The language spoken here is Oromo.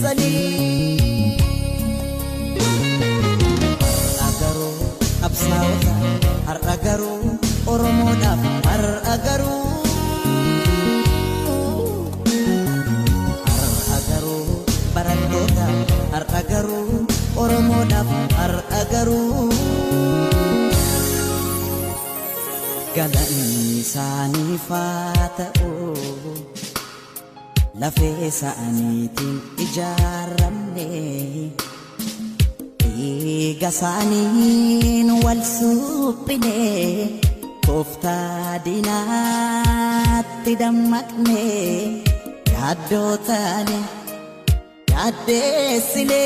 keessanii har'a garuu qabsaa'ota har'a garuu Oromoodhaaf har'a garuu barattoota har'a garuu Oromoodhaaf har'a garuu galanni isaaniif haa ta'u lafee isaaniitiin ijaarramne dhiiga isaaniin wal suphine tooftaa diinaatti dammaqne yaaddoo taane yaaddeessine